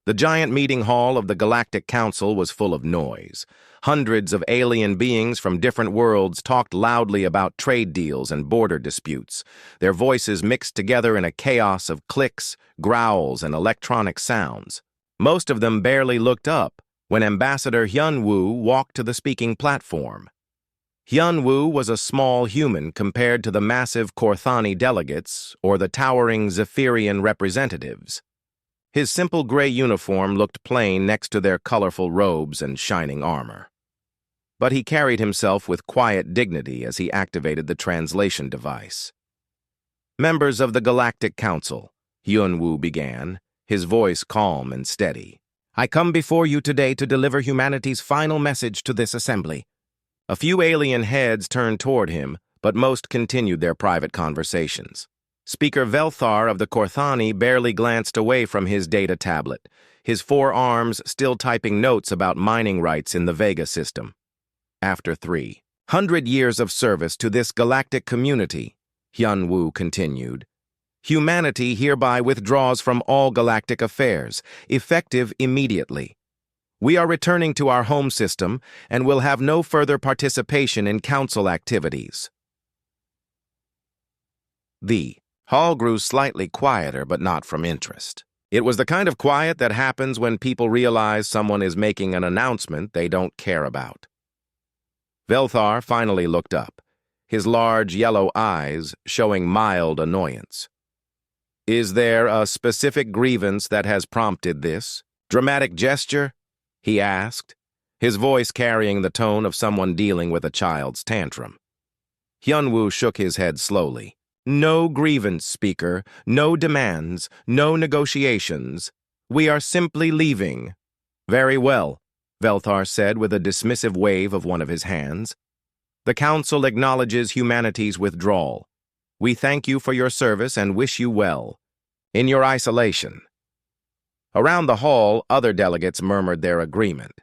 The giant meeting hall of the Galactic Council was full of noise. Hundreds of alien beings from different worlds talked loudly about trade deals and border disputes, their voices mixed together in a chaos of clicks, growls, and electronic sounds. Most of them barely looked up when Ambassador Hyun-woo walked to the speaking platform. Hyun-woo was a small human compared to the massive Korthani delegates or the towering Zephyrian representatives. His simple gray uniform looked plain next to their colorful robes and shining armor. But he carried himself with quiet dignity as he activated the translation device. "Members of the Galactic Council," Hyun-woo began, his voice calm and steady. "I come before you today to deliver humanity's final message to this assembly." A few alien heads turned toward him, but most continued their private conversations. Speaker Velthar of the Korthani barely glanced away from his data tablet, his 4 arms still typing notes about mining rights in the Vega system. "After 300 years of service to this galactic community," Hyun-woo continued, "humanity hereby withdraws from all galactic affairs, effective immediately. We are returning to our home system and will have no further participation in council activities." The hall grew slightly quieter, but not from interest. It was the kind of quiet that happens when people realize someone is making an announcement they don't care about. Velthar finally looked up, his large yellow eyes showing mild annoyance. "Is there a specific grievance that has prompted this dramatic gesture?" he asked, his voice carrying the tone of someone dealing with a child's tantrum. Hyun-woo shook his head slowly. "No grievance, Speaker, no demands, no negotiations. We are simply leaving." "Very well," Velthar said with a dismissive wave of one of his hands. "The Council acknowledges humanity's withdrawal. We thank you for your service and wish you well in your isolation." Around the hall, other delegates murmured their agreement.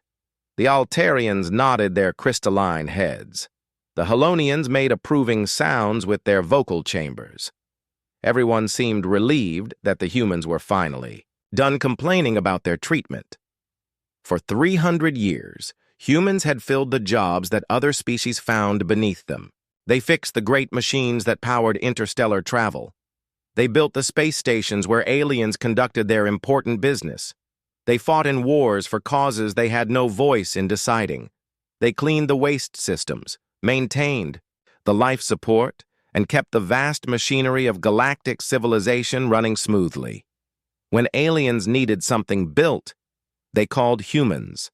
The Altarians nodded their crystalline heads. The Helonians made approving sounds with their vocal chambers. Everyone seemed relieved that the humans were finally done complaining about their treatment. For 300 years, humans had filled the jobs that other species found beneath them. They fixed the great machines that powered interstellar travel. They built the space stations where aliens conducted their important business. They fought in wars for causes they had no voice in deciding. They cleaned the waste systems, maintained the life support, and kept the vast machinery of galactic civilization running smoothly. When aliens needed something built, they called humans.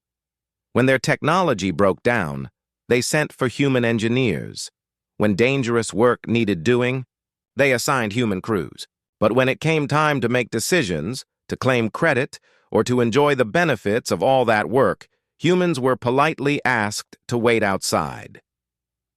When their technology broke down, they sent for human engineers. When dangerous work needed doing, they assigned human crews. But when it came time to make decisions, to claim credit, or to enjoy the benefits of all that work, humans were politely asked to wait outside.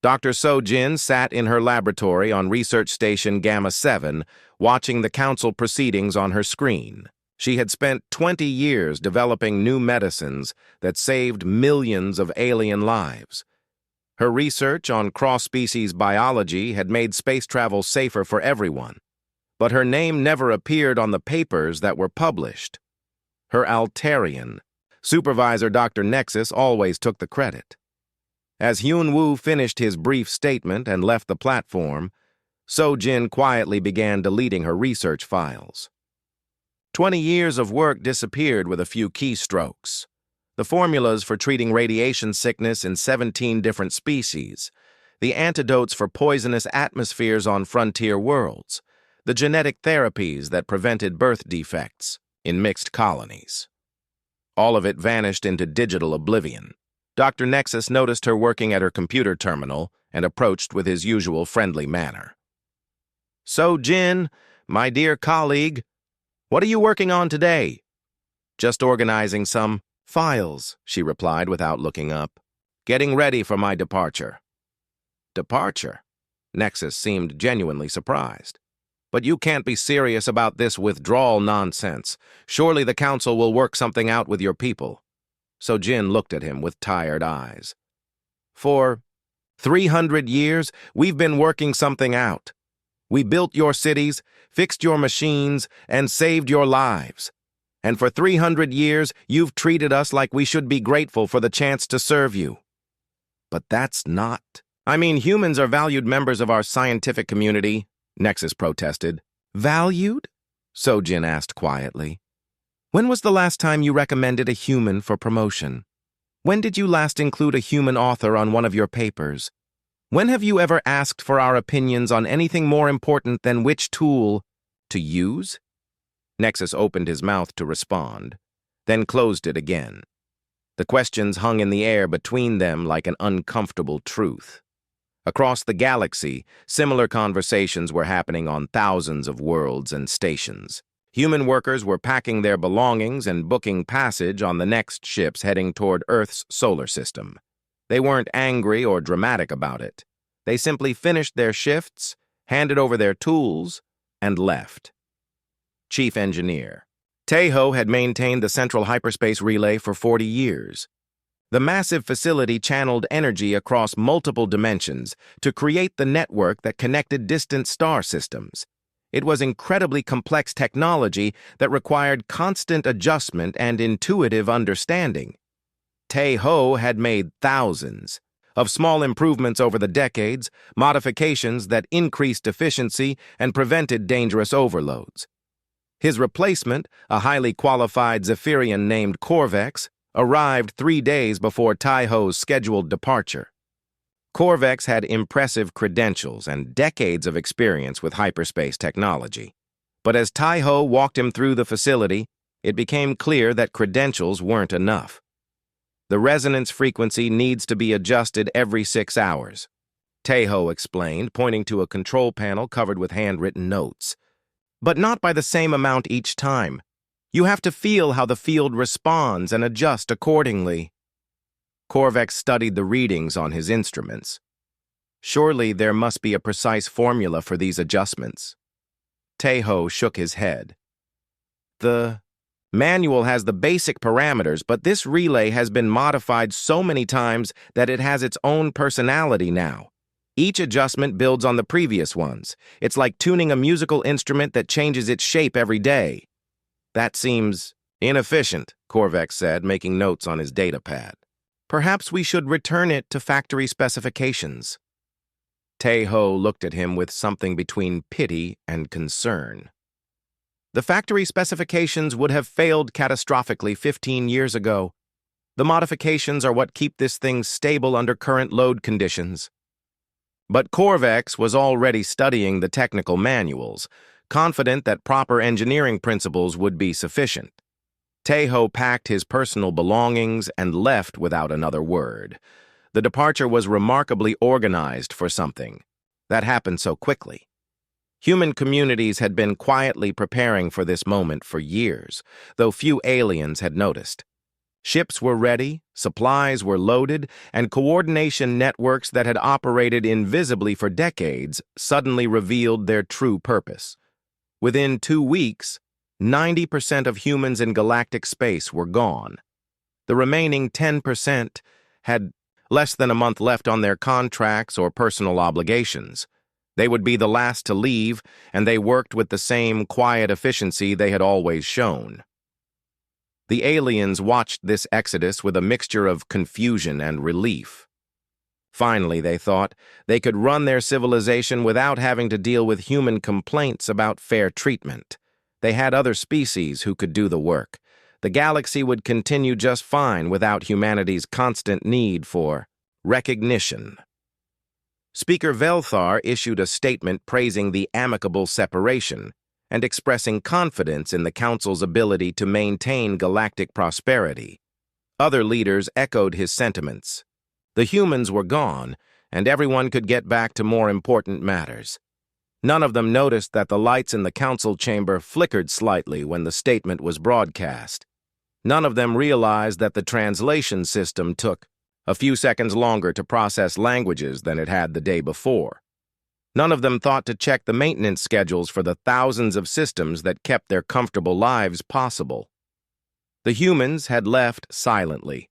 Dr. So-jin sat in her laboratory on Research Station Gamma 7, watching the council proceedings on her screen. She had spent 20 years developing new medicines that saved millions of alien lives. Her research on cross-species biology had made space travel safer for everyone, but her name never appeared on the papers that were published. Her Altarian supervisor, Dr. Nexus, always took the credit. As Hyun-woo finished his brief statement and left the platform, So-jin quietly began deleting her research files. 20 years of work disappeared with a few keystrokes. The formulas for treating radiation sickness in 17 different species, the antidotes for poisonous atmospheres on frontier worlds, the genetic therapies that prevented birth defects in mixed colonies. All of it vanished into digital oblivion. Dr. Nexus noticed her working at her computer terminal and approached with his usual friendly manner. "So-jin, my dear colleague, what are you working on today?" "Just organizing some files," she replied without looking up. "Getting ready for my departure." "Departure?" Nexus seemed genuinely surprised. "But you can't be serious about this withdrawal nonsense. Surely the council will work something out with your people." So-jin looked at him with tired eyes. "For 300 years, we've been working something out. We built your cities, fixed your machines, and saved your lives. And for 300 years, you've treated us like we should be grateful for the chance to serve you. But that's not. I mean, humans are valued members of our scientific community, Nexus protested. Valued? Sojin asked quietly. When was the last time you recommended a human for promotion? When did you last include a human author on one of your papers? When have you ever asked for our opinions on anything more important than which tool to use? Nexus opened his mouth to respond, then closed it again. The questions hung in the air between them like an uncomfortable truth. Across the galaxy, similar conversations were happening on thousands of worlds and stations. Human workers were packing their belongings and booking passage on the next ships heading toward Earth's solar system. They weren't angry or dramatic about it. They simply finished their shifts, handed over their tools, and left. Chief Engineer. Tejo had maintained the central hyperspace relay for 40 years. The massive facility channeled energy across multiple dimensions to create the network that connected distant star systems. It was incredibly complex technology that required constant adjustment and intuitive understanding. Tejo had made thousands of small improvements over the decades, modifications that increased efficiency and prevented dangerous overloads. His replacement, a highly qualified Zephyrian named Corvex, arrived 3 days before Tejo's scheduled departure. Corvex had impressive credentials and decades of experience with hyperspace technology. But as Tejo walked him through the facility, it became clear that credentials weren't enough. The resonance frequency needs to be adjusted every 6 hours, Tejo explained, pointing to a control panel covered with handwritten notes. But not by the same amount each time. You have to feel how the field responds and adjust accordingly. Corvex studied the readings on his instruments. Surely there must be a precise formula for these adjustments. Tejo shook his head. The manual has the basic parameters, but this relay has been modified so many times that it has its own personality now. Each adjustment builds on the previous ones. It's like tuning a musical instrument that changes its shape every day. That seems inefficient, Corvex said, making notes on his data pad. Perhaps we should return it to factory specifications. Tejo looked at him with something between pity and concern. The factory specifications would have failed catastrophically 15 years ago. The modifications are what keep this thing stable under current load conditions. But Corvex was already studying the technical manuals, confident that proper engineering principles would be sufficient. Tejo packed his personal belongings and left without another word. The departure was remarkably organized for something that happened so quickly. Human communities had been quietly preparing for this moment for years, though few aliens had noticed. Ships were ready, supplies were loaded, and coordination networks that had operated invisibly for decades suddenly revealed their true purpose. Within 2 weeks, 90% of humans in galactic space were gone. The remaining 10% had less than a month left on their contracts or personal obligations. They would be the last to leave, and they worked with the same quiet efficiency they had always shown. The aliens watched this exodus with a mixture of confusion and relief. Finally, they thought, they could run their civilization without having to deal with human complaints about fair treatment. They had other species who could do the work. The galaxy would continue just fine without humanity's constant need for recognition. Speaker Velthar issued a statement praising the amicable separation and expressing confidence in the Council's ability to maintain galactic prosperity. Other leaders echoed his sentiments. The humans were gone, and everyone could get back to more important matters. None of them noticed that the lights in the council chamber flickered slightly when the statement was broadcast. None of them realized that the translation system took a few seconds longer to process languages than it had the day before. None of them thought to check the maintenance schedules for the thousands of systems that kept their comfortable lives possible. The humans had left silently,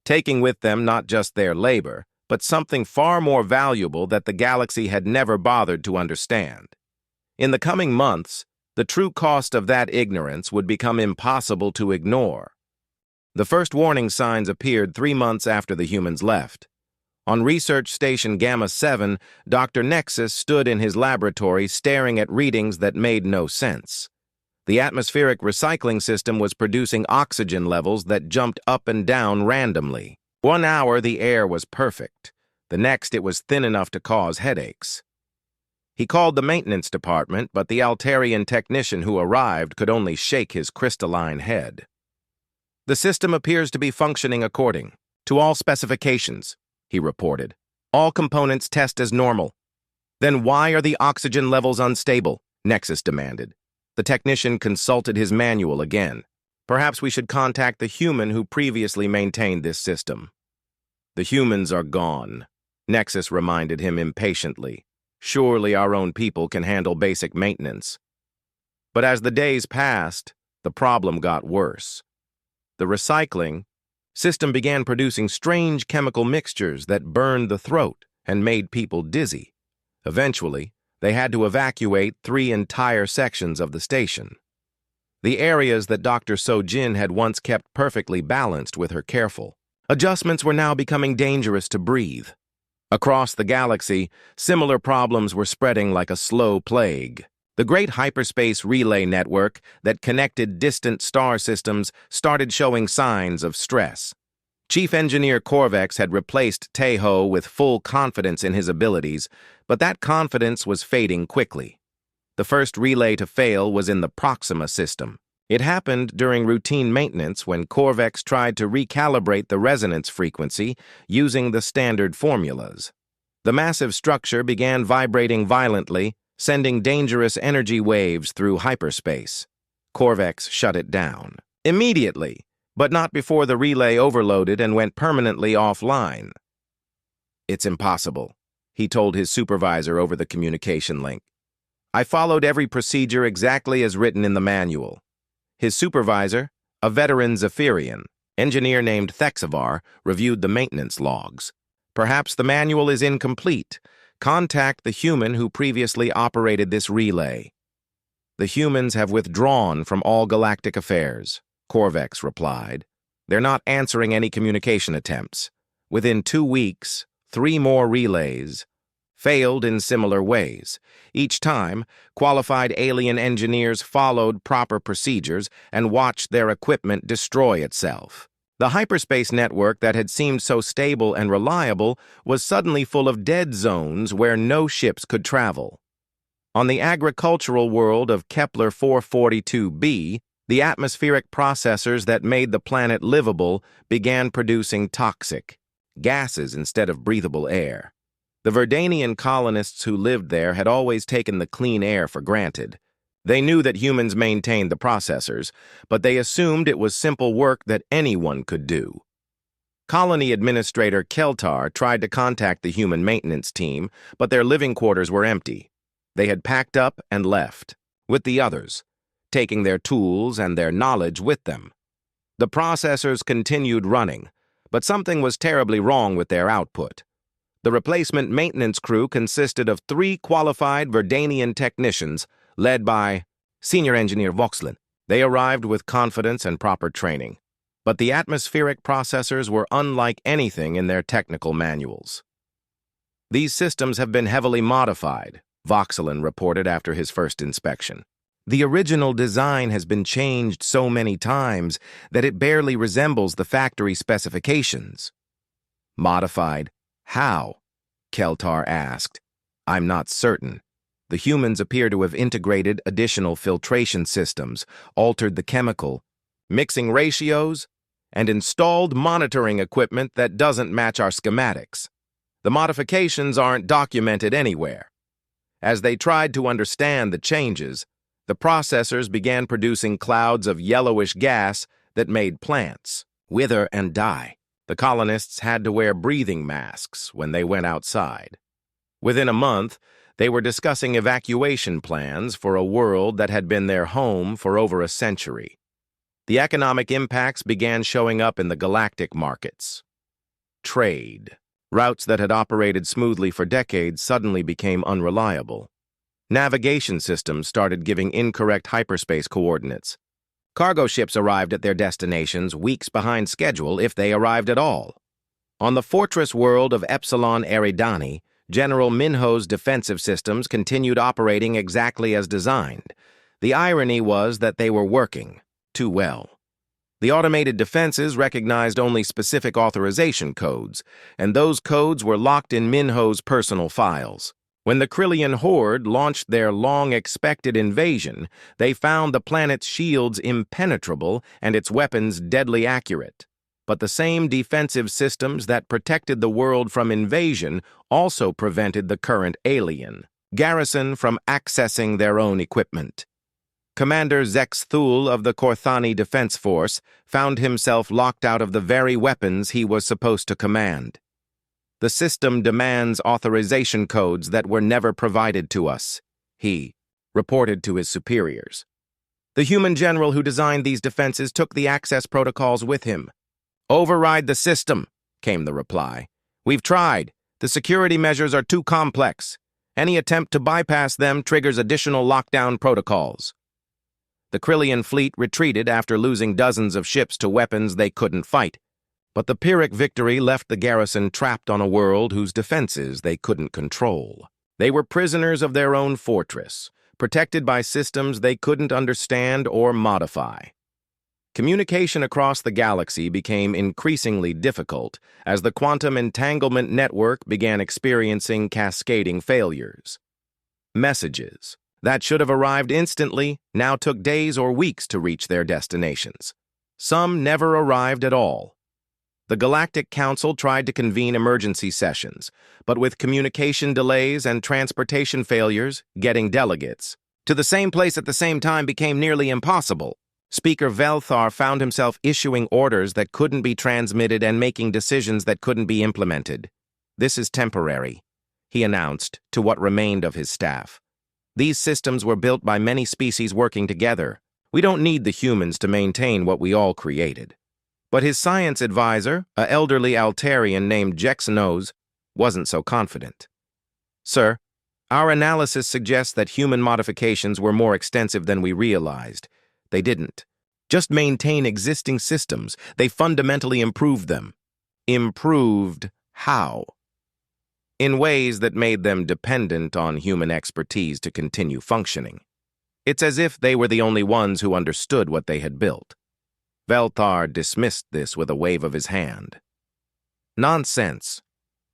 taking with them not just their labor, but something far more valuable that the galaxy had never bothered to understand. In the coming months, The true cost of that ignorance would become impossible to ignore. The first warning signs appeared 3 months after the humans left. On Research Station Gamma 7, Dr. Nexus stood in his laboratory staring at readings that made no sense. The atmospheric recycling system was producing oxygen levels that jumped up and down randomly. 1 hour the air was perfect. The next it was thin enough to cause headaches. He called the maintenance department, but the Altarian technician who arrived could only shake his crystalline head. The system appears to be functioning according to all specifications, he reported. All components test as normal. Then why are the oxygen levels unstable? Nexus demanded. The technician consulted his manual again. Perhaps we should contact the human who previously maintained this system. The humans are gone, Nexus reminded him impatiently. Surely our own people can handle basic maintenance. But as the days passed, the problem got worse. The recycling system began producing strange chemical mixtures that burned the throat and made people dizzy. Eventually, they had to evacuate 3 entire sections of the station. The areas that Dr. Sojin had once kept perfectly balanced with her careful adjustments were now becoming dangerous to breathe. Across the galaxy, similar problems were spreading like a slow plague. The great hyperspace relay network that connected distant star systems started showing signs of stress. Chief Engineer Corvex had replaced Tejo with full confidence in his abilities, but that confidence was fading quickly. The first relay to fail was in the Proxima system. It happened during routine maintenance when Corvex tried to recalibrate the resonance frequency using the standard formulas. The massive structure began vibrating violently, sending dangerous energy waves through hyperspace. Corvex shut it down. Immediately, but not before the relay overloaded and went permanently offline. It's impossible, he told his supervisor over the communication link. I followed every procedure exactly as written in the manual. His supervisor, a veteran Zephyrian, engineer named Thexavar, reviewed the maintenance logs. Perhaps the manual is incomplete. Contact the human who previously operated this relay. The humans have withdrawn from all galactic affairs, Corvex replied. They're not answering any communication attempts. Within 2 weeks, 3 more relays failed in similar ways. Each time, qualified alien engineers followed proper procedures and watched their equipment destroy itself. The hyperspace network that had seemed so stable and reliable was suddenly full of dead zones where no ships could travel. On the agricultural world of Kepler 442b, the atmospheric processors that made the planet livable began producing toxic gases instead of breathable air. The Verdanian colonists who lived there had always taken the clean air for granted. They knew that humans maintained the processors, but they assumed it was simple work that anyone could do. Colony Administrator Keltar tried to contact the human maintenance team, but their living quarters were empty. They had packed up and left, with the others, taking their tools and their knowledge with them. The processors continued running, but something was terribly wrong with their output. The replacement maintenance crew consisted of 3 qualified Verdanian technicians, led by Senior Engineer Voxlin. They arrived with confidence and proper training, but the atmospheric processors were unlike anything in their technical manuals. These systems have been heavily modified, Voxlin reported after his first inspection. The original design has been changed so many times that it barely resembles the factory specifications. Modified? How? Keltar asked. I'm not certain. The humans appear to have integrated additional filtration systems, altered the chemical, mixing ratios, and installed monitoring equipment that doesn't match our schematics. The modifications aren't documented anywhere. As they tried to understand the changes, the processors began producing clouds of yellowish gas that made plants wither and die. The colonists had to wear breathing masks when they went outside. Within a month, they were discussing evacuation plans for a world that had been their home for over a century. The economic impacts began showing up in the galactic markets. Trade. Routes that had operated smoothly for decades suddenly became unreliable. Navigation systems started giving incorrect hyperspace coordinates. Cargo ships arrived at their destinations weeks behind schedule if they arrived at all. On the fortress world of Epsilon Eridani, General Minho's defensive systems continued operating exactly as designed. The irony was that they were working too well. The automated defenses recognized only specific authorization codes, and those codes were locked in Minho's personal files. When the Krillian Horde launched their long-expected invasion, they found the planet's shields impenetrable and its weapons deadly accurate. But the same defensive systems that protected the world from invasion also prevented the current alien garrison from accessing their own equipment. Commander Zex Thul of the Korthani Defense Force found himself locked out of the very weapons he was supposed to command. The system demands authorization codes that were never provided to us, he reported to his superiors. The human general who designed these defenses took the access protocols with him. "Override the system," came the reply. "We've tried. The security measures are too complex. Any attempt to bypass them triggers additional lockdown protocols." The Krillian fleet retreated after losing dozens of ships to weapons they couldn't fight. But the Pyrrhic victory left the garrison trapped on a world whose defenses they couldn't control. They were prisoners of their own fortress, protected by systems they couldn't understand or modify. Communication across the galaxy became increasingly difficult as the quantum entanglement network began experiencing cascading failures. Messages that should have arrived instantly now took days or weeks to reach their destinations. Some never arrived at all. The Galactic Council tried to convene emergency sessions, but with communication delays and transportation failures, getting delegates to the same place at the same time became nearly impossible. Speaker Velthar found himself issuing orders that couldn't be transmitted and making decisions that couldn't be implemented. "This is temporary," he announced to what remained of his staff. "These systems were built by many species working together. We don't need the humans to maintain what we all created." But his science advisor, an elderly Altarian named Jexnose, wasn't so confident. "Sir, our analysis suggests that human modifications were more extensive than we realized. They didn't just maintain existing systems, they fundamentally improved them." Improved how? In ways that made them dependent on human expertise to continue functioning. It's as if they were the only ones who understood what they had built. Velthar dismissed this with a wave of his hand. "Nonsense.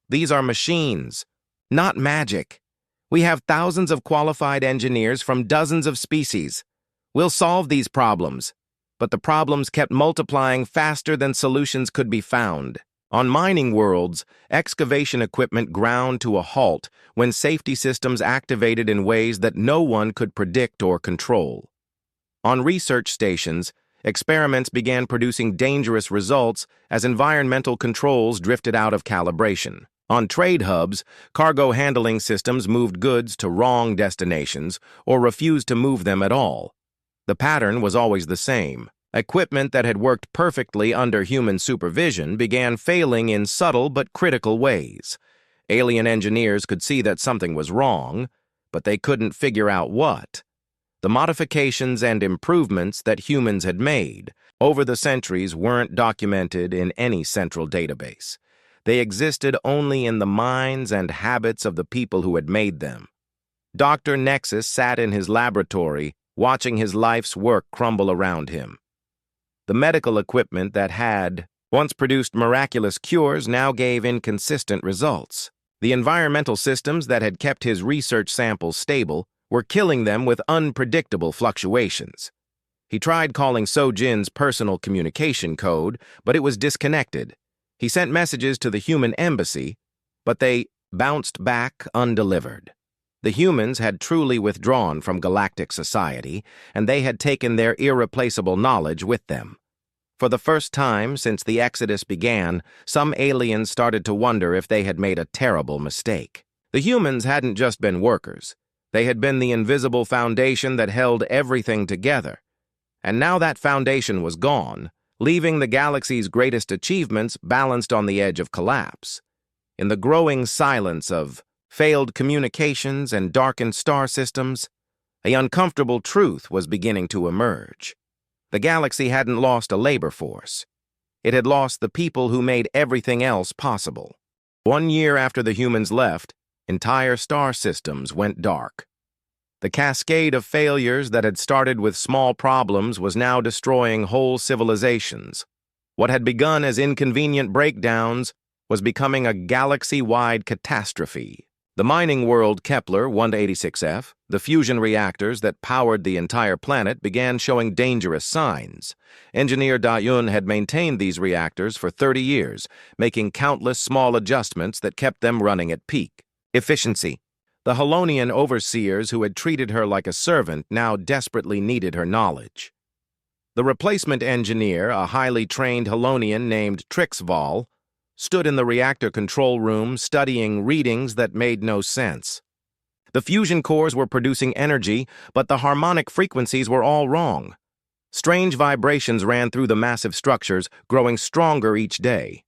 These are machines, not magic. We have thousands of qualified engineers from dozens of species. We'll solve these problems." But the problems kept multiplying faster than solutions could be found. On mining worlds, excavation equipment ground to a halt when safety systems activated in ways that no one could predict or control. On research stations, experiments began producing dangerous results as environmental controls drifted out of calibration. On trade hubs, cargo handling systems moved goods to wrong destinations or refused to move them at all. The pattern was always the same. Equipment that had worked perfectly under human supervision began failing in subtle but critical ways. Alien engineers could see that something was wrong, but they couldn't figure out what. The modifications and improvements that humans had made over the centuries weren't documented in any central database. They existed only in the minds and habits of the people who had made them. Dr. Nexus sat in his laboratory, watching his life's work crumble around him. The medical equipment that had once produced miraculous cures now gave inconsistent results. The environmental systems that had kept his research samples stable were killing them with unpredictable fluctuations. He tried calling Sojin's personal communication code, but it was disconnected. He sent messages to the human embassy, but they bounced back undelivered. The humans had truly withdrawn from galactic society, and they had taken their irreplaceable knowledge with them. For the first time since the Exodus began, some aliens started to wonder if they had made a terrible mistake. The humans hadn't just been workers. They had been the invisible foundation that held everything together. And now that foundation was gone, leaving the galaxy's greatest achievements balanced on the edge of collapse. In the growing silence of failed communications, and darkened star systems, an uncomfortable truth was beginning to emerge. The galaxy hadn't lost a labor force. It had lost the people who made everything else possible. 1 year after the humans left, entire star systems went dark. The cascade of failures that had started with small problems was now destroying whole civilizations. What had begun as inconvenient breakdowns was becoming a galaxy-wide catastrophe. The mining world Kepler 186f, the fusion reactors that powered the entire planet, began showing dangerous signs. Engineer Da-Yun had maintained these reactors for 30 years, making countless small adjustments that kept them running at peak efficiency. The Helonian overseers who had treated her like a servant now desperately needed her knowledge. The replacement engineer, a highly trained Helonian named Trixval, stood in the reactor control room studying readings that made no sense. The fusion cores were producing energy, but the harmonic frequencies were all wrong. Strange vibrations ran through the massive structures, growing stronger each day.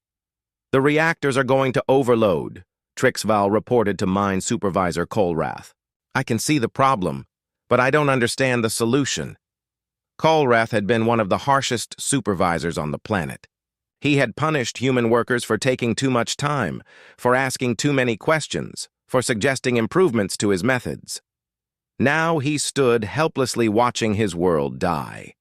"The reactors are going to overload," Trixval reported to mine supervisor Kolrath. "I can see the problem, but I don't understand the solution." Kolrath had been one of the harshest supervisors on the planet. He had punished human workers for taking too much time, for asking too many questions, for suggesting improvements to his methods. Now he stood helplessly watching his world die.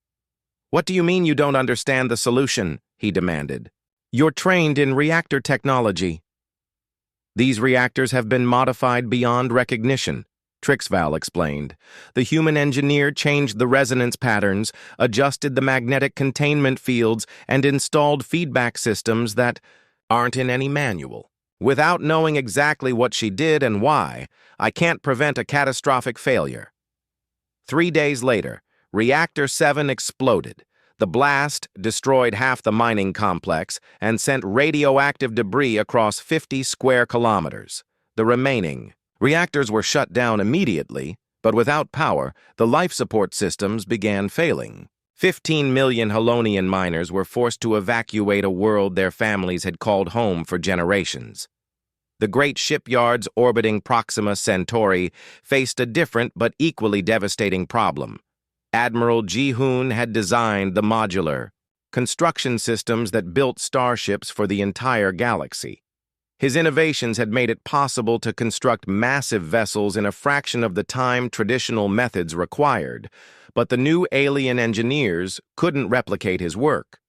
"What do you mean you don't understand the solution?" he demanded. "You're trained in reactor technology." "These reactors have been modified beyond recognition," Trixval explained. "The human engineer changed the resonance patterns, adjusted the magnetic containment fields, and installed feedback systems that aren't in any manual. Without knowing exactly what she did and why, I can't prevent a catastrophic failure." 3 days later, Reactor 7 exploded. The blast destroyed half the mining complex and sent radioactive debris across 50 square kilometers. The remaining reactors were shut down immediately, but without power, the life support systems began failing. 15 million Helonian miners were forced to evacuate a world their families had called home for generations. The great shipyards orbiting Proxima Centauri faced a different but equally devastating problem. Admiral Ji-hoon had designed the modular construction systems that built starships for the entire galaxy. His innovations had made it possible to construct massive vessels in a fraction of the time traditional methods required, but the new alien engineers couldn't replicate his work.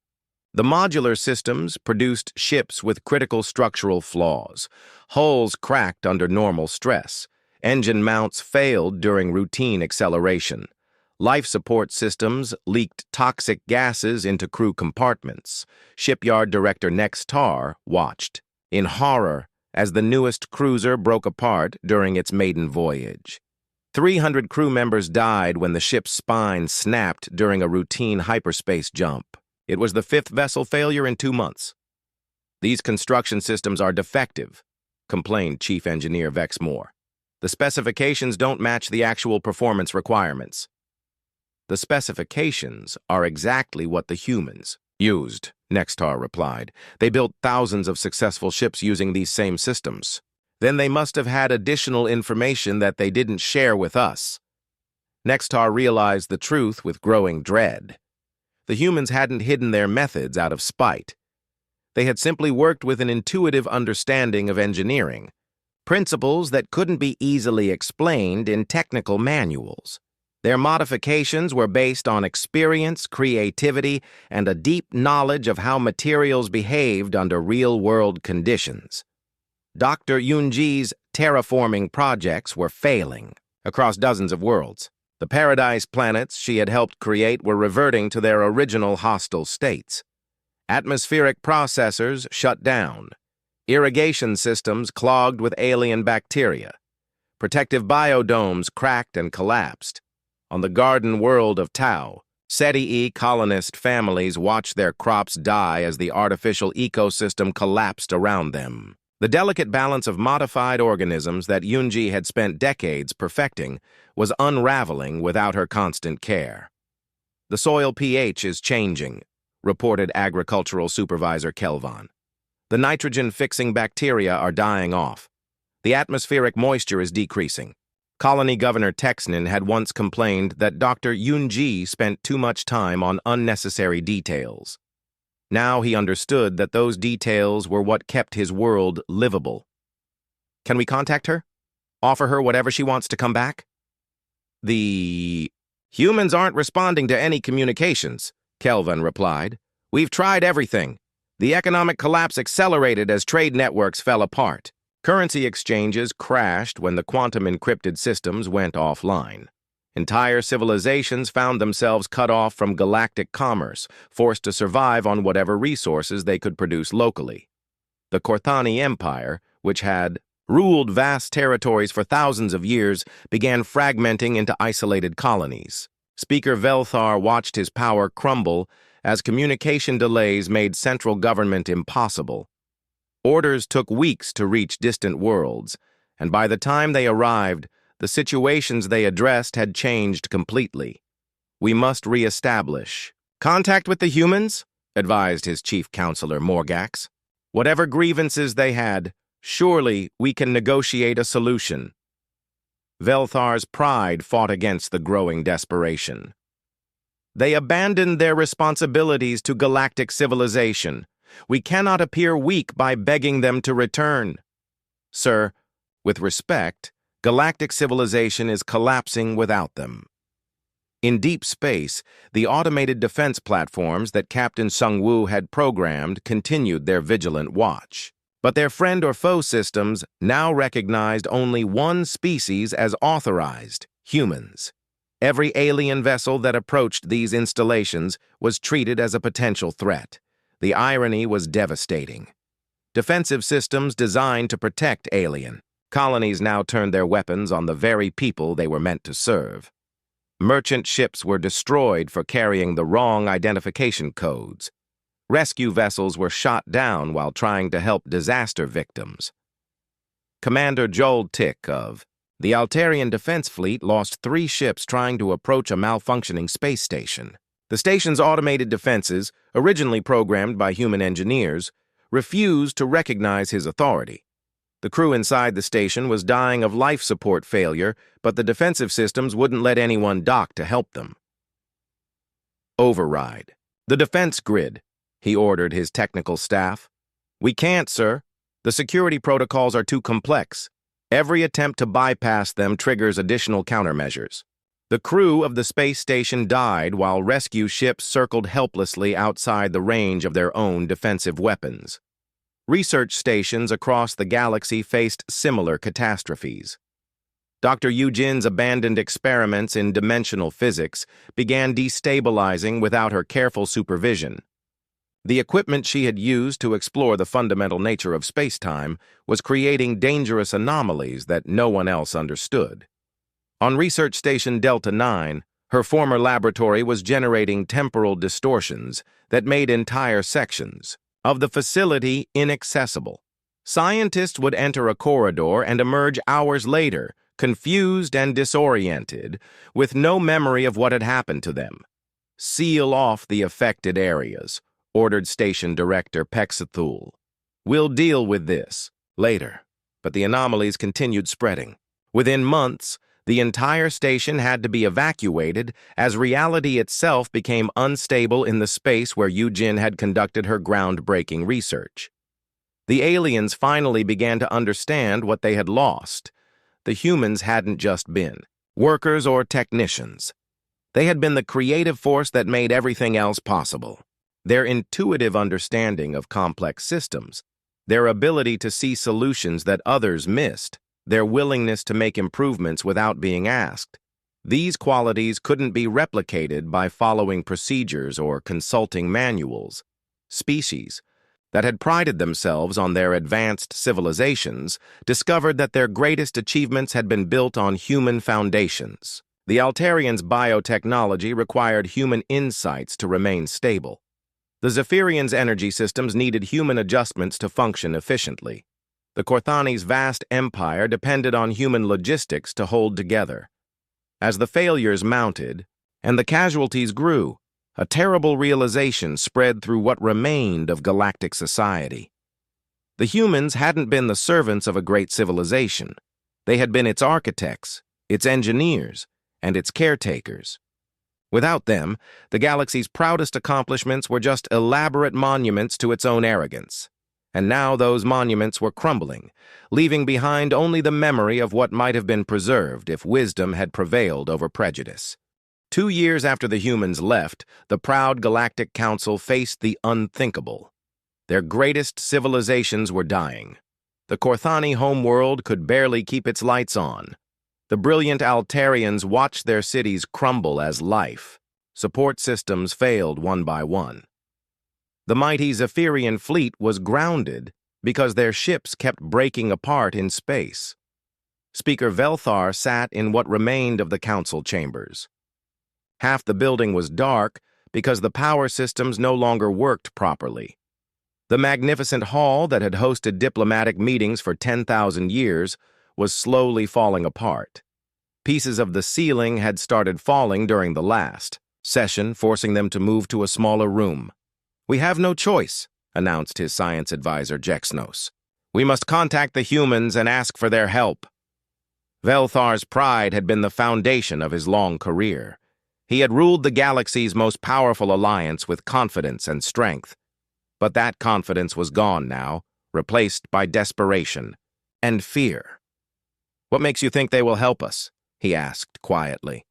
The modular systems produced ships with critical structural flaws. Hulls cracked under normal stress. Engine mounts failed during routine acceleration. Life support systems leaked toxic gases into crew compartments. Shipyard Director Nextar watched in horror as the newest cruiser broke apart during its maiden voyage. 300 crew members died when the ship's spine snapped during a routine hyperspace jump. It was the 5th vessel failure in 2 months. "These construction systems are defective," complained Chief Engineer Vex Moore. "The specifications don't match the actual performance requirements." "The specifications are exactly what the humans used," Nextar replied. "They built thousands of successful ships using these same systems. Then they must have had additional information that they didn't share with us." Nextar realized the truth with growing dread. The humans hadn't hidden their methods out of spite. They had simply worked with an intuitive understanding of engineering, principles that couldn't be easily explained in technical manuals. Their modifications were based on experience, creativity, and a deep knowledge of how materials behaved under real-world conditions. Dr. Yunji's terraforming projects were failing across dozens of worlds. The paradise planets she had helped create were reverting to their original hostile states. Atmospheric processors shut down. Irrigation systems clogged with alien bacteria. Protective biodomes cracked and collapsed. On the garden world of Tau, SETI colonist families watched their crops die as the artificial ecosystem collapsed around them. The delicate balance of modified organisms that Yunji had spent decades perfecting was unraveling without her constant care. "The soil pH is changing," reported Agricultural Supervisor Kelvon. "The nitrogen-fixing bacteria are dying off. The atmospheric moisture is decreasing. Colony Governor Texnan had once complained that Dr. Yunji spent too much time on unnecessary details. Now he understood that those details were what kept his world livable. Can we contact her? Offer her whatever she wants to come back? The humans aren't responding to any communications, Kelvin replied. We've tried everything. The economic collapse accelerated as trade networks fell apart. Currency exchanges crashed when the quantum-encrypted systems went offline. Entire civilizations found themselves cut off from galactic commerce, forced to survive on whatever resources they could produce locally. The Korthani Empire, which had ruled vast territories for thousands of years, began fragmenting into isolated colonies. Speaker Velthar watched his power crumble as communication delays made central government impossible. Orders took weeks to reach distant worlds, and by the time they arrived, the situations they addressed had changed completely. We must re-establish contact with the humans, advised his chief counselor Morgax. Whatever grievances they had, surely we can negotiate a solution. Velthar's pride fought against the growing desperation. They abandoned their responsibilities to galactic civilization. We cannot appear weak by begging them to return. Sir, with respect, galactic civilization is collapsing without them. In deep space, the automated defense platforms that Captain Sung-Woo had programmed continued their vigilant watch. But their friend or foe systems now recognized only one species as authorized: humans. Every alien vessel that approached these installations was treated as a potential threat. The irony was devastating. Defensive systems designed to protect alien colonies now turned their weapons on the very people they were meant to serve. Merchant ships were destroyed for carrying the wrong identification codes. Rescue vessels were shot down while trying to help disaster victims. Commander Joel Tick of the Altarian Defense Fleet lost 3 ships trying to approach a malfunctioning space station. The station's automated defenses, originally programmed by human engineers, refused to recognize his authority. The crew inside the station was dying of life support failure, but the defensive systems wouldn't let anyone dock to help them. Override the defense grid, he ordered his technical staff. We can't, sir. The security protocols are too complex. Every attempt to bypass them triggers additional countermeasures. The crew of the space station died while rescue ships circled helplessly outside the range of their own defensive weapons. Research stations across the galaxy faced similar catastrophes. Dr. Eugène's abandoned experiments in dimensional physics began destabilizing without her careful supervision. The equipment she had used to explore the fundamental nature of space-time was creating dangerous anomalies that no one else understood. On Research Station Delta 9, her former laboratory was generating temporal distortions that made entire sections of the facility inaccessible. Scientists would enter a corridor and emerge hours later, confused and disoriented, with no memory of what had happened to them. Seal off the affected areas, ordered Station Director Pexathul. We'll deal with this later. But the anomalies continued spreading. Within months, the entire station had to be evacuated as reality itself became unstable in the space where Eugène had conducted her groundbreaking research. The aliens finally began to understand what they had lost. The humans hadn't just been workers or technicians. They had been the creative force that made everything else possible. Their intuitive understanding of complex systems, their ability to see solutions that others missed, their willingness to make improvements without being asked. These qualities couldn't be replicated by following procedures or consulting manuals. Species that had prided themselves on their advanced civilizations discovered that their greatest achievements had been built on human foundations. The Altarians' biotechnology required human insights to remain stable. The Zephyrians' energy systems needed human adjustments to function efficiently. The Korthani's vast empire depended on human logistics to hold together. As the failures mounted and the casualties grew, a terrible realization spread through what remained of galactic society. The humans hadn't been the servants of a great civilization. They had been its architects, its engineers, and its caretakers. Without them, the galaxy's proudest accomplishments were just elaborate monuments to its own arrogance. And now those monuments were crumbling, leaving behind only the memory of what might have been preserved if wisdom had prevailed over prejudice. 2 years after the humans left, the proud Galactic Council faced the unthinkable. Their greatest civilizations were dying. The Corthani homeworld could barely keep its lights on. The brilliant Altarians watched their cities crumble as life. Support systems failed one by one. The mighty Zephyrian fleet was grounded because their ships kept breaking apart in space. Speaker Velthar sat in what remained of the council chambers. Half the building was dark because the power systems no longer worked properly. The magnificent hall that had hosted diplomatic meetings for 10,000 years was slowly falling apart. Pieces of the ceiling had started falling during the last session, forcing them to move to a smaller room. "We have no choice," announced his science advisor Jexnos. "We must contact the humans and ask for their help." Velthar's pride had been the foundation of his long career. He had ruled the galaxy's most powerful alliance with confidence and strength. But that confidence was gone now, replaced by desperation and fear. "What makes you think they will help us?" he asked quietly.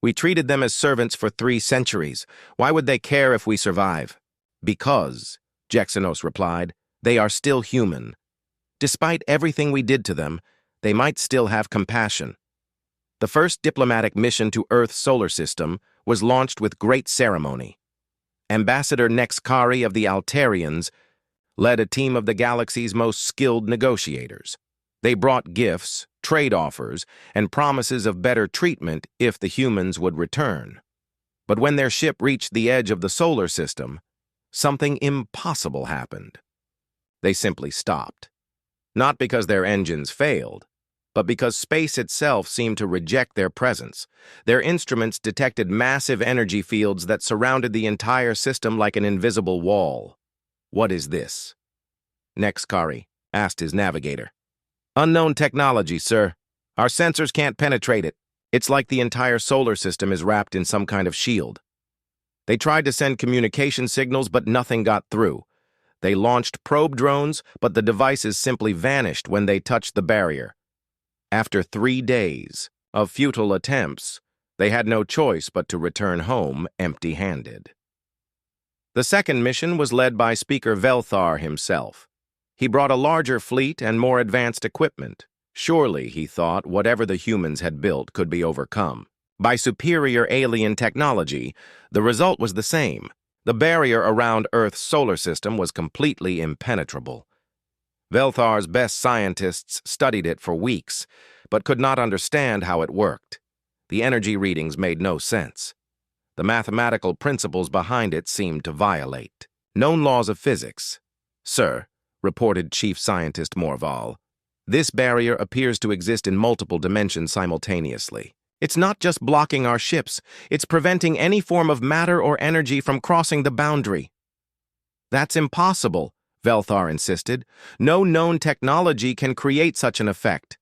"We treated them as servants for 3 centuries. Why would they care if we survive?" "Because," Jexnos replied, "they are still human. Despite everything we did to them, they might still have compassion." The first diplomatic mission to Earth's solar system was launched with great ceremony. Ambassador Nexkari of the Altarians led a team of the galaxy's most skilled negotiators. They brought gifts, trade offers, and promises of better treatment if the humans would return. But when their ship reached the edge of the solar system, something impossible happened. They simply stopped. Not because their engines failed, but because space itself seemed to reject their presence. Their instruments detected massive energy fields that surrounded the entire system like an invisible wall. "What is this?" Nexkari asked his navigator. "Unknown technology, sir. Our sensors can't penetrate it. It's like the entire solar system is wrapped in some kind of shield. They tried to send communication signals, but nothing got through. They launched probe drones, but the devices simply vanished when they touched the barrier. After 3 days of futile attempts, they had no choice but to return home empty-handed." The second mission was led by Speaker Velthar himself. He brought a larger fleet and more advanced equipment. Surely, he thought, whatever the humans had built could be overcome. By superior alien technology, the result was the same. The barrier around Earth's solar system was completely impenetrable. Velthar's best scientists studied it for weeks, but could not understand how it worked. The energy readings made no sense. The mathematical principles behind it seemed to violate known laws of physics. "Sir," reported Chief Scientist Morval, "this barrier appears to exist in multiple dimensions simultaneously. It's not just blocking our ships, it's preventing any form of matter or energy from crossing the boundary." "That's impossible," Velthar insisted. "No known technology can create such an effect."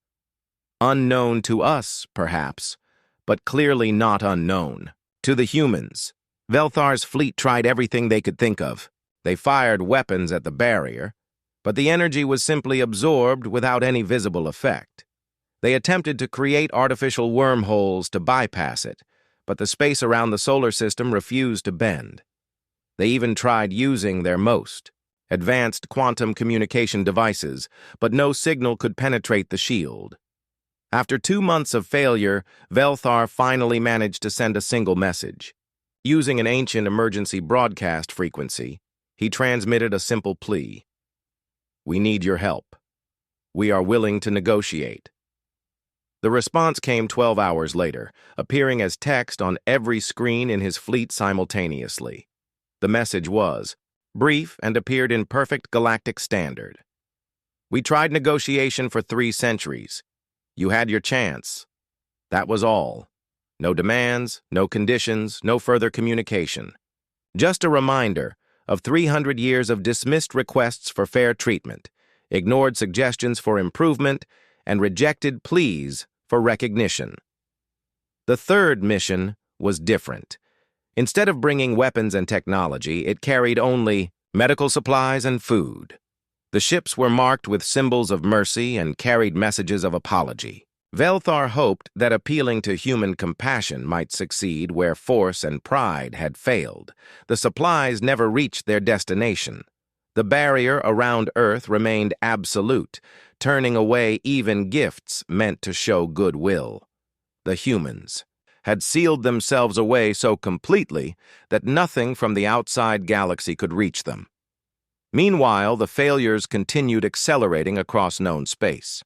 "Unknown to us, perhaps, but clearly not unknown to the humans." Velthar's fleet tried everything they could think of. They fired weapons at the barrier, but the energy was simply absorbed without any visible effect. They attempted to create artificial wormholes to bypass it, but the space around the solar system refused to bend. They even tried using their most advanced quantum communication devices, but no signal could penetrate the shield. After 2 months of failure, Velthar finally managed to send a single message. Using an ancient emergency broadcast frequency, he transmitted a simple plea. "We need your help. We are willing to negotiate." The response came 12 hours later, appearing as text on every screen in his fleet simultaneously. The message was brief and appeared in perfect galactic standard. "We tried negotiation for 3 centuries. You had your chance. That was all. No demands, no conditions, no further communication. Just a reminder of 300 years of dismissed requests for fair treatment. ignored suggestions for improvement, and rejected pleas for recognition. The third mission was different. Instead of bringing weapons and technology, it carried only medical supplies and food. The ships were marked with symbols of mercy and carried messages of apology. Velthar hoped that appealing to human compassion might succeed where force and pride had failed. The supplies never reached their destination. The barrier around Earth remained absolute, turning away even gifts meant to show goodwill. The humans had sealed themselves away so completely that nothing from the outside galaxy could reach them. Meanwhile, the failures continued accelerating across known space.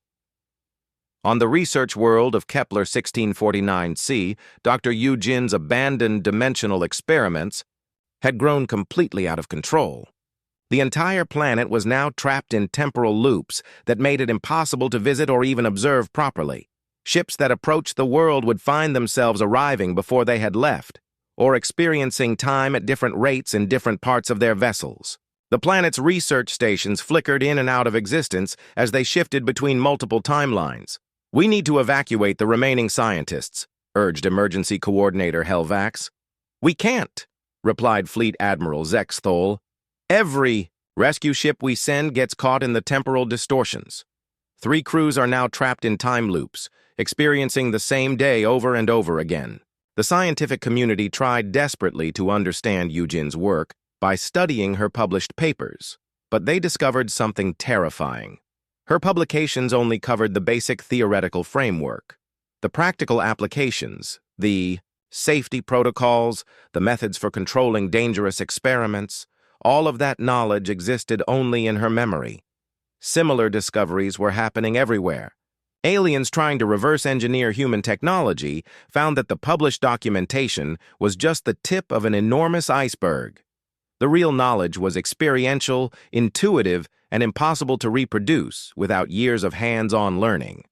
On the research world of Kepler 1649c, Dr. Eugen's abandoned dimensional experiments had grown completely out of control. The entire planet was now trapped in temporal loops that made it impossible to visit or even observe properly. Ships that approached the world would find themselves arriving before they had left, or experiencing time at different rates in different parts of their vessels. The planet's research stations flickered in and out of existence as they shifted between multiple timelines. "We need to evacuate the remaining scientists," urged Emergency Coordinator Helvax. "We can't," replied Fleet Admiral Zexthol. "Every rescue ship we send gets caught in the temporal distortions. 3 crews are now trapped in time loops, experiencing the same day over and over again." The scientific community tried desperately to understand Eugen's work by studying her published papers, but they discovered something terrifying. Her publications only covered the basic theoretical framework. The practical applications, the safety protocols, the methods for controlling dangerous experiments, all of that knowledge existed only in her memory. Similar discoveries were happening everywhere. Aliens trying to reverse engineer human technology found that the published documentation was just the tip of an enormous iceberg. The real knowledge was experiential, intuitive, and impossible to reproduce without years of hands-on learning.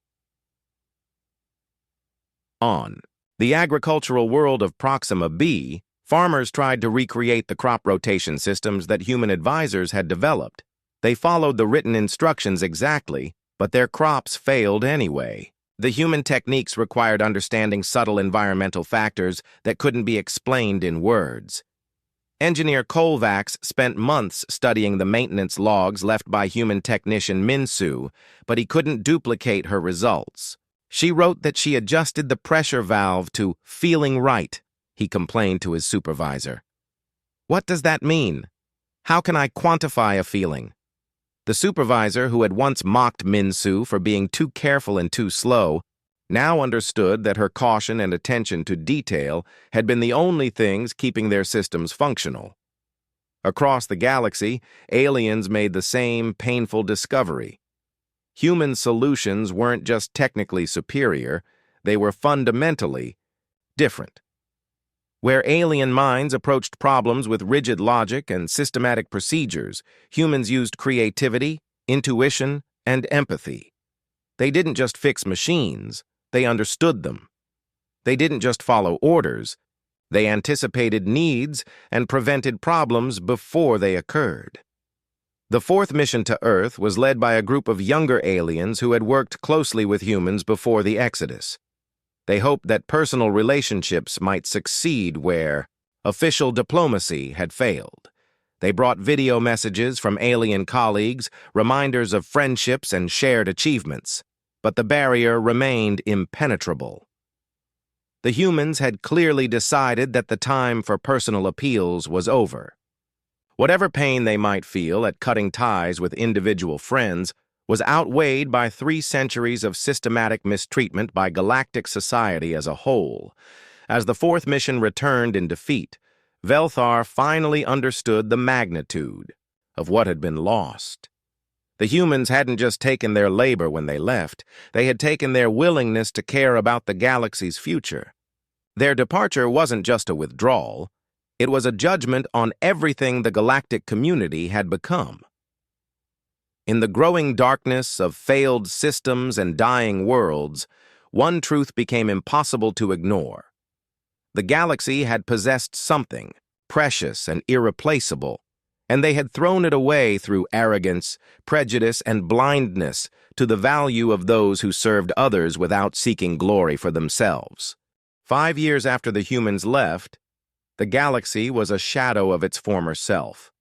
On the agricultural world of Proxima B, farmers tried to recreate the crop rotation systems that human advisors had developed. They followed the written instructions exactly, but their crops failed anyway. The human techniques required understanding subtle environmental factors that couldn't be explained in words. Engineer Kolvax spent months studying the maintenance logs left by human technician Minsu, but he couldn't duplicate her results. She wrote that she adjusted the pressure valve to "feeling right," he complained to his supervisor. "What does that mean? How can I quantify a feeling?" The supervisor, who had once mocked Minsu for being too careful and too slow, now understood that her caution and attention to detail had been the only things keeping their systems functional. Across the galaxy, aliens made the same painful discovery. Human solutions weren't just technically superior, they were fundamentally different. Where alien minds approached problems with rigid logic and systematic procedures, humans used creativity, intuition, and empathy. They didn't just fix machines, they understood them. They didn't just follow orders, they anticipated needs and prevented problems before they occurred. The fourth mission to Earth was led by a group of younger aliens who had worked closely with humans before the Exodus. They hoped that personal relationships might succeed where official diplomacy had failed. They brought video messages from alien colleagues, reminders of friendships and shared achievements. But the barrier remained impenetrable. The humans had clearly decided that the time for personal appeals was over. Whatever pain they might feel at cutting ties with individual friends was outweighed by 3 centuries of systematic mistreatment by galactic society as a whole. As the fourth mission returned in defeat, Velthar finally understood the magnitude of what had been lost. The humans hadn't just taken their labor when they left, they had taken their willingness to care about the galaxy's future. Their departure wasn't just a withdrawal, it was a judgment on everything the galactic community had become. In the growing darkness of failed systems and dying worlds, one truth became impossible to ignore. The galaxy had possessed something precious and irreplaceable, and they had thrown it away through arrogance, prejudice, and blindness to the value of those who served others without seeking glory for themselves. 5 years after the humans left, the galaxy was a shadow of its former self.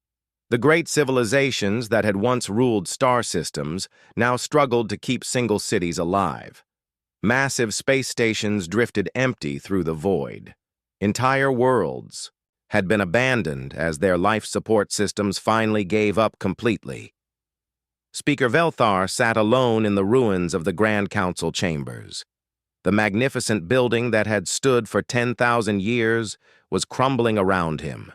The great civilizations that had once ruled star systems now struggled to keep single cities alive. Massive space stations drifted empty through the void. Entire worlds had been abandoned as their life support systems finally gave up completely. Speaker Velthar sat alone in the ruins of the Grand Council chambers. The magnificent building that had stood for 10,000 years was crumbling around him.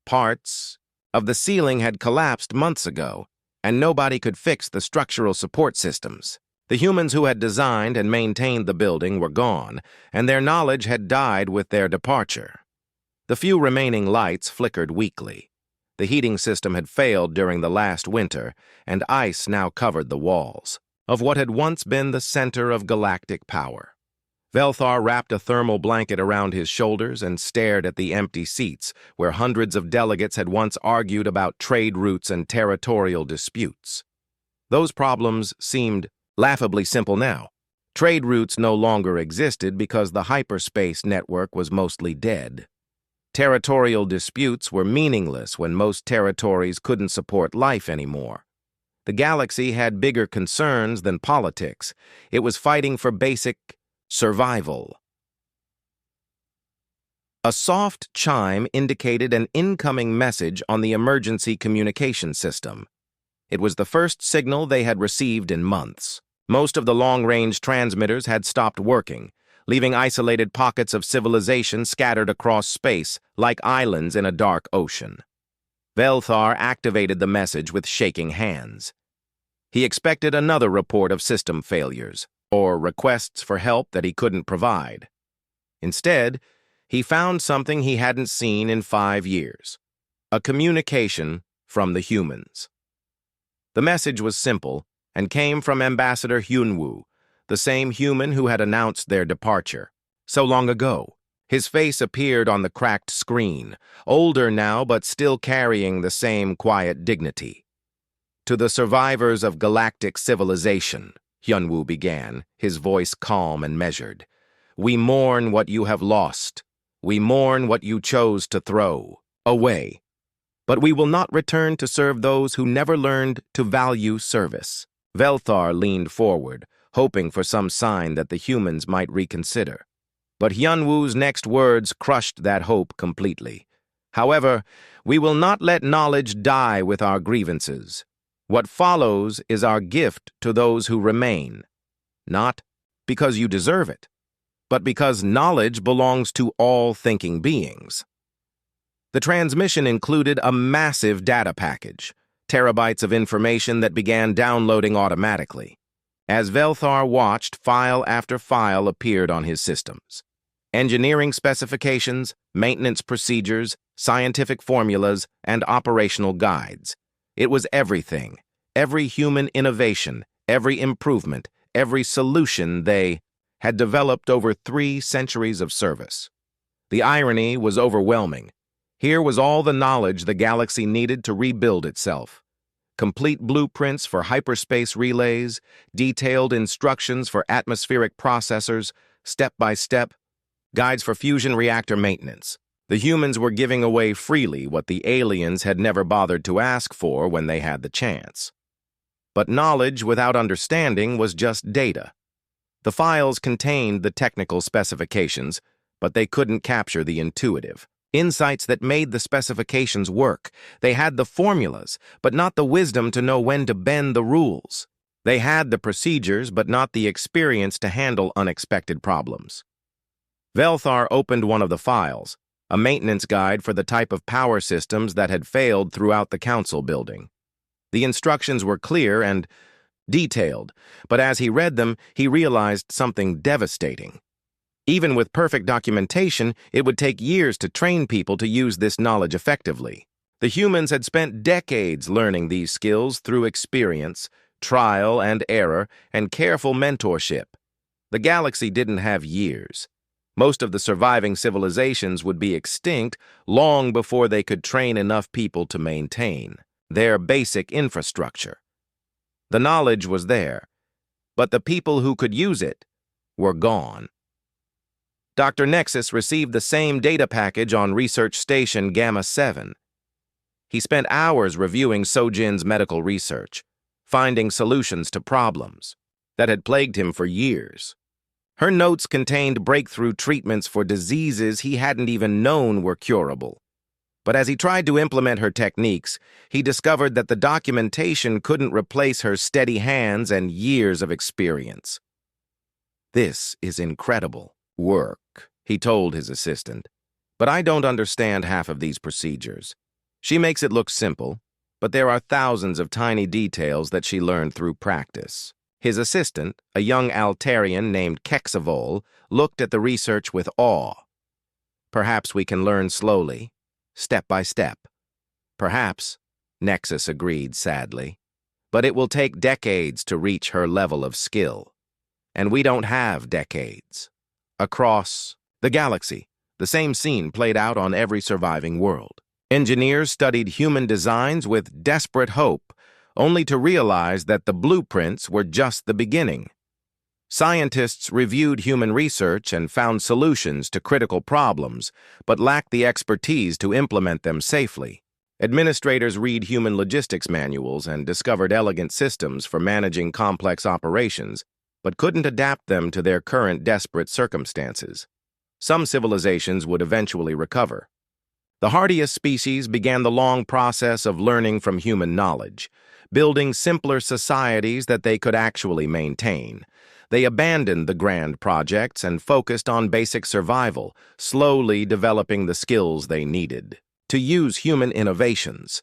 Parts of the ceiling had collapsed months ago, and nobody could fix the structural support systems. The humans who had designed and maintained the building were gone, and their knowledge had died with their departure. The few remaining lights flickered weakly. The heating system had failed during the last winter, and ice now covered the walls of what had once been the center of galactic power. Velthar wrapped a thermal blanket around his shoulders and stared at the empty seats where hundreds of delegates had once argued about trade routes and territorial disputes. Those problems seemed laughably simple now. Trade routes no longer existed because the hyperspace network was mostly dead. Territorial disputes were meaningless when most territories couldn't support life anymore. The galaxy had bigger concerns than politics. It was fighting for basic survival. A soft chime indicated an incoming message on the emergency communication system. It was the first signal they had received in months. Most of the long-range transmitters had stopped working, leaving isolated pockets of civilization scattered across space like islands in a dark ocean. Velthar activated the message with shaking hands. He expected another report of system failures, or requests for help that he couldn't provide. Instead, he found something he hadn't seen in 5 years: a communication from the humans. The message was simple and came from Ambassador Hyunwoo, the same human who had announced their departure so long ago. His face appeared on the cracked screen, older now but still carrying the same quiet dignity. "To the survivors of galactic civilization," Hyunwoo began, his voice calm and measured, "we mourn what you have lost. We mourn what you chose to throw away. But we will not return to serve those who never learned to value service." Velthar leaned forward, hoping for some sign that the humans might reconsider. But Hyunwoo's next words crushed that hope completely. "However, we will not let knowledge die with our grievances. What follows is our gift to those who remain, not because you deserve it, but because knowledge belongs to all thinking beings." The transmission included a massive data package, terabytes of information that began downloading automatically. As Velthar watched, file after file appeared on his systems. Engineering specifications, maintenance procedures, scientific formulas, and operational guides. It was everything, every human innovation, every improvement, every solution they had developed over 3 centuries of service. The irony was overwhelming. Here was all the knowledge the galaxy needed to rebuild itself. Complete blueprints for hyperspace relays, detailed instructions for atmospheric processors, step-by-step, guides for fusion reactor maintenance. The humans were giving away freely what the aliens had never bothered to ask for when they had the chance. But knowledge without understanding was just data. The files contained the technical specifications, but they couldn't capture the intuitive insights that made the specifications work. They had the formulas, but not the wisdom to know when to bend the rules. They had the procedures, but not the experience to handle unexpected problems. Velthar opened one of the files, a maintenance guide for the type of power systems that had failed throughout the council building. The instructions were clear and detailed, but as he read them, he realized something devastating. Even with perfect documentation, it would take years to train people to use this knowledge effectively. The humans had spent decades learning these skills through experience, trial and error, and careful mentorship. The galaxy didn't have years. Most of the surviving civilizations would be extinct long before they could train enough people to maintain their basic infrastructure. The knowledge was there, but the people who could use it were gone. Dr. Nexus received the same data package on Research Station Gamma 7. He spent hours reviewing Sojin's medical research, finding solutions to problems that had plagued him for years. Her notes contained breakthrough treatments for diseases he hadn't even known were curable. But as he tried to implement her techniques, he discovered that the documentation couldn't replace her steady hands and years of experience. "This is incredible work," he told his assistant, "but I don't understand half of these procedures. She makes it look simple, but there are thousands of tiny details that she learned through practice." His assistant, a young Altarian named Kexavol, looked at the research with awe. "Perhaps we can learn slowly, step by step." "Perhaps," Nexus agreed sadly, "but it will take decades to reach her level of skill. And we don't have decades." Across the galaxy, the same scene played out on every surviving world. Engineers studied human designs with desperate hope, only to realize that the blueprints were just the beginning. Scientists reviewed human research and found solutions to critical problems, but lacked the expertise to implement them safely. Administrators read human logistics manuals and discovered elegant systems for managing complex operations, but couldn't adapt them to their current desperate circumstances. Some civilizations would eventually recover. The hardiest species began the long process of learning from human knowledge, building simpler societies that they could actually maintain. They abandoned the grand projects and focused on basic survival, slowly developing the skills they needed to use human innovations.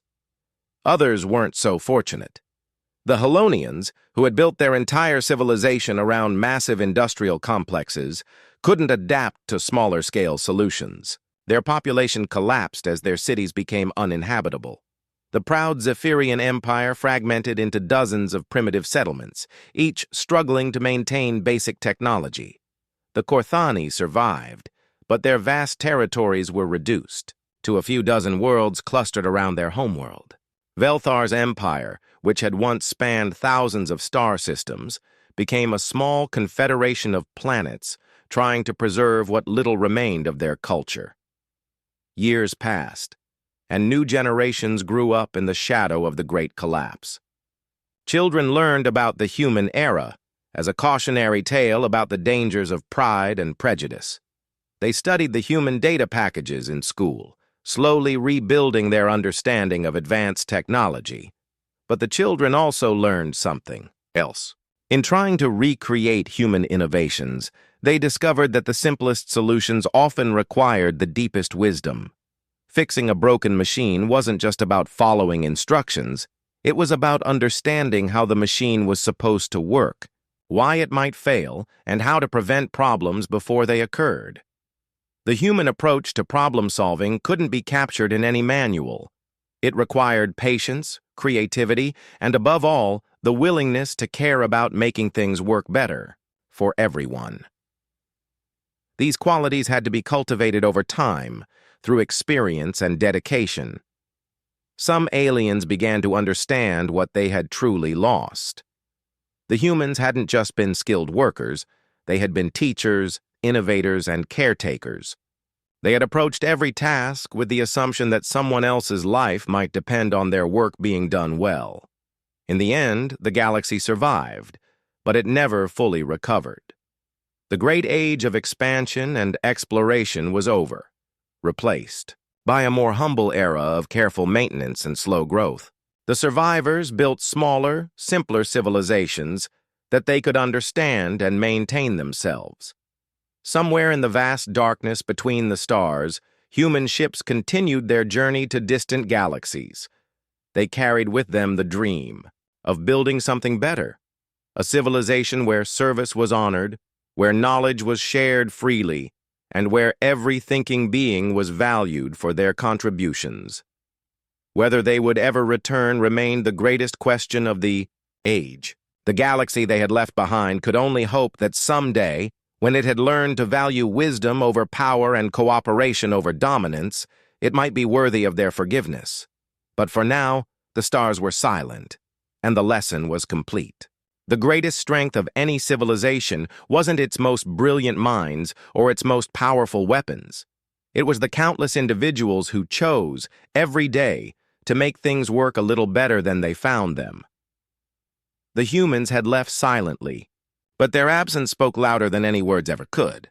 Others weren't so fortunate. The Helonians, who had built their entire civilization around massive industrial complexes, couldn't adapt to smaller-scale solutions. Their population collapsed as their cities became uninhabitable. The proud Zephyrian Empire fragmented into dozens of primitive settlements, each struggling to maintain basic technology. The Korthani survived, but their vast territories were reduced to a few dozen worlds clustered around their homeworld. Velthar's empire, which had once spanned thousands of star systems, became a small confederation of planets trying to preserve what little remained of their culture. Years passed, and new generations grew up in the shadow of the Great Collapse. Children learned about the human era as a cautionary tale about the dangers of pride and prejudice. They studied the human data packages in school, slowly rebuilding their understanding of advanced technology. But the children also learned something else. In trying to recreate human innovations, they discovered that the simplest solutions often required the deepest wisdom. Fixing a broken machine wasn't just about following instructions, it was about understanding how the machine was supposed to work, why it might fail, and how to prevent problems before they occurred. The human approach to problem-solving couldn't be captured in any manual. It required patience, creativity, and above all, the willingness to care about making things work better for everyone. These qualities had to be cultivated over time, through experience and dedication. Some aliens began to understand what they had truly lost. The humans hadn't just been skilled workers, they had been teachers, innovators, and caretakers. They had approached every task with the assumption that someone else's life might depend on their work being done well. In the end, the galaxy survived, but it never fully recovered. The great age of expansion and exploration was over, replaced by a more humble era of careful maintenance and slow growth. The survivors built smaller, simpler civilizations that they could understand and maintain themselves. Somewhere in the vast darkness between the stars, human ships continued their journey to distant galaxies. They carried with them the dream of building something better, a civilization where service was honored, where knowledge was shared freely, and where every thinking being was valued for their contributions. Whether they would ever return remained the greatest question of the age. The galaxy they had left behind could only hope that someday, When it had learned to value wisdom over power and cooperation over dominance, it might be worthy of their forgiveness. But for now, the stars were silent, and the lesson was complete. The greatest strength of any civilization wasn't its most brilliant minds or its most powerful weapons. It was the countless individuals who chose, every day, to make things work a little better than they found them. The humans had left silently, but their absence spoke louder than any words ever could.